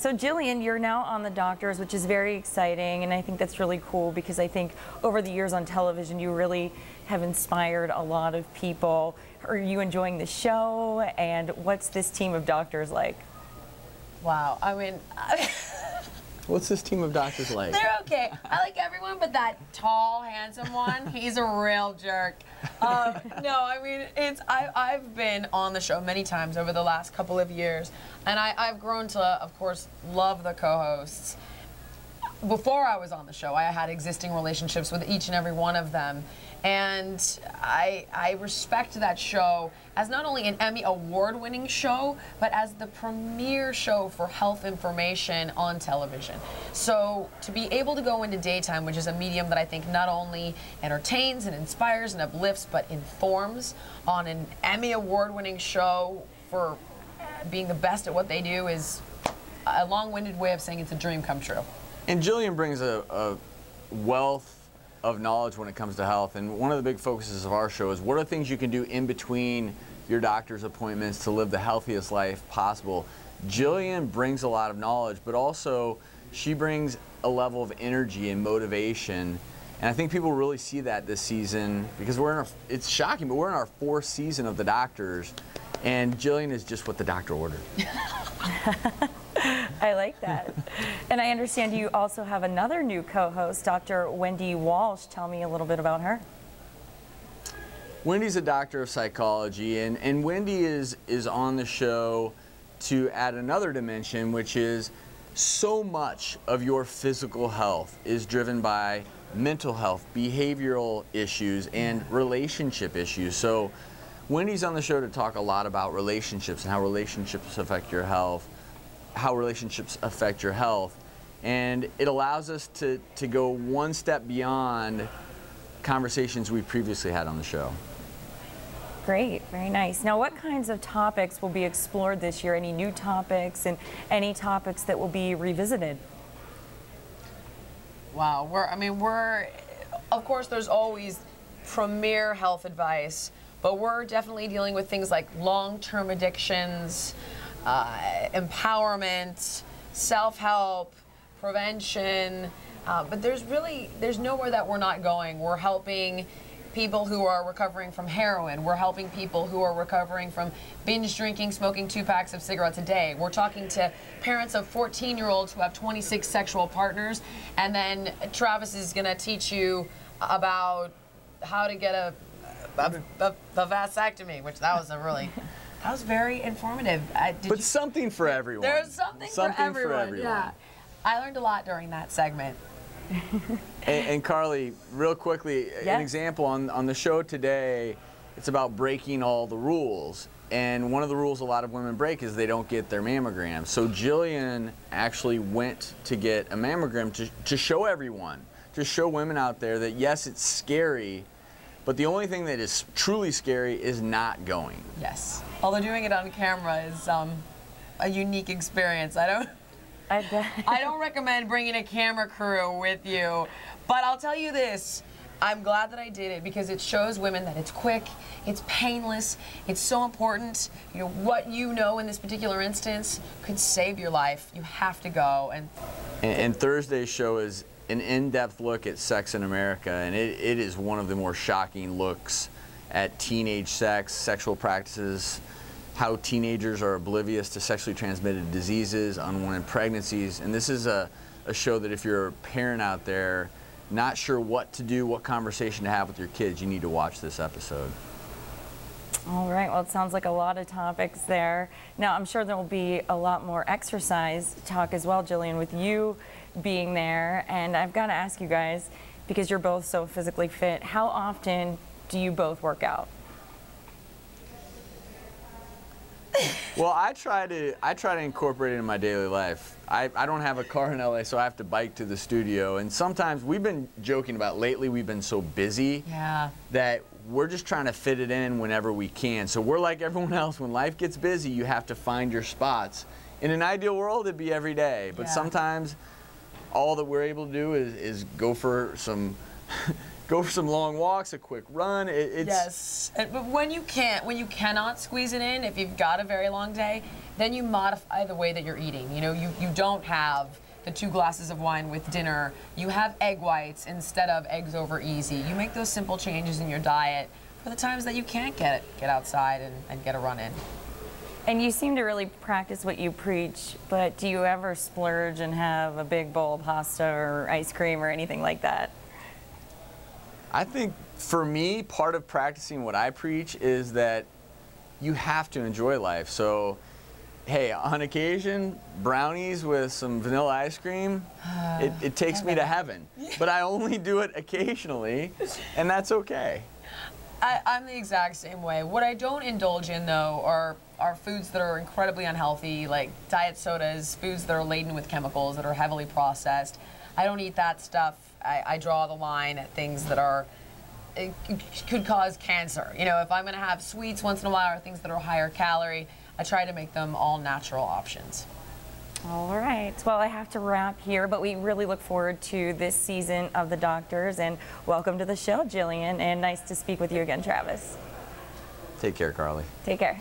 So Jillian, you're now on The Doctors, which is very exciting, and I think that's really cool because I think over the years on television you really have inspired a lot of people. Are you enjoying the show, and what's this team of doctors like? Wow, I mean, what's this team of doctors like? they're okay. I like everyone, but that tall, handsome one, he's a real jerk. No, I mean, I've been on the show many times over the last couple of years, and I've grown to, of course, love the co-hosts. Before I was on the show, I had existing relationships with each and every one of them, and I respect that show as not only an Emmy award-winning show, but as the premier show for health information on television. So to be able to go into daytime, which is a medium that I think not only entertains and inspires and uplifts, but informs on an Emmy award-winning show for being the best at what they do, is a long-winded way of saying it's a dream come true. And Jillian brings a wealth of knowledge when it comes to health, and one of the big focuses of our show is what are things you can do in between your doctor's appointments to live the healthiest life possible. Jillian brings a lot of knowledge, but also she brings a level of energy and motivation, and I think people really see that this season because it's shocking, but we're in our 4th season of The Doctors, and Jillian is just what the doctor ordered. I like that. And I understand you also have another new co-host, Dr. Wendy Walsh. Tell me a little bit about her. Wendy's a doctor of psychology, and Wendy is on the show to add another dimension, which is so much of your physical health is driven by mental health, behavioral issues, and relationship issues. So Wendy's on the show to talk a lot about relationships and how relationships affect your health, and it allows us to go one step beyond conversations we previously had on the show. Great, very nice. Now, what kinds of topics will be explored this year? Any new topics and any topics that will be revisited? Wow, of course there's always premier health advice, but we're definitely dealing with things like long-term addictions, empowerment, self-help, prevention, but there's nowhere that we're not going. We're helping people who are recovering from heroin. We're helping people who are recovering from binge drinking, smoking 2 packs of cigarettes a day. We're talking to parents of 14-year-olds who have 26 sexual partners, and then Travis is going to teach you about how to get a vasectomy, which that was very informative. But something for everyone. There's something for everyone. Yeah. I learned a lot during that segment. And Carly, real quickly, an example on the show today, it's about breaking all the rules. And one of the rules a lot of women break is they don't get their mammogram. So Jillian actually went to get a mammogram to show everyone, to show women out there that yes, it's scary, but the only thing that is truly scary is not going. Yes. Although doing it on camera is a unique experience. I don't recommend bringing a camera crew with you, but I'll tell you this. I'm glad that I did it because it shows women that it's quick, it's painless, it's so important. You know, what you know in this particular instance could save your life. You have to go. And Thursday's show is an in-depth look at sex in America, and it is one of the more shocking looks at teenage sex, sexual practices, how teenagers are oblivious to sexually transmitted diseases, unwanted pregnancies. And this is a show that if you're a parent out there not sure what to do, what conversation to have with your kids, you need to watch this episode. All right, well, it sounds like a lot of topics there. Now, I'm sure there will be a lot more exercise talk as well, Jillian, with you being there. And I've got to ask you guys, because you're both so physically fit, how often do you both work out? Well, I try to incorporate it in my daily life. I don't have a car in LA, so I have to bike to the studio. And sometimes we've been joking about lately, we've been so busy that we're just trying to fit it in whenever we can. So we're like everyone else. When life gets busy, you have to find your spots. In an ideal world, it'd be every day. But sometimes all that we're able to do is go for some go for some long walks, a quick run. It's Yes, but when you cannot squeeze it in, if you've got a very long day, then you modify the way that you're eating. You know, you don't have the 2 glasses of wine with dinner. You have egg whites instead of eggs over easy. You make those simple changes in your diet for the times that you can't get outside and get a run in. And you seem to really practice what you preach, but do you ever splurge and have a big bowl of pasta or ice cream or anything like that? I think for me, part of practicing what I preach is that you have to enjoy life. So, hey, on occasion, brownies with some vanilla ice cream, it takes me to heaven. But I only do it occasionally, and that's okay. I'm the exact same way. What I don't indulge in, though, are foods that are incredibly unhealthy, like diet sodas, foods that are laden with chemicals, that are heavily processed. I don't eat that stuff. I draw the line at things that could cause cancer. You know, if I'm going to have sweets once in a while or things that are higher calorie, I try to make them all natural options. All right. Well, I have to wrap here, but we really look forward to this season of The Doctors. And welcome to the show, Jillian. And nice to speak with you again, Travis. Take care, Carly. Take care.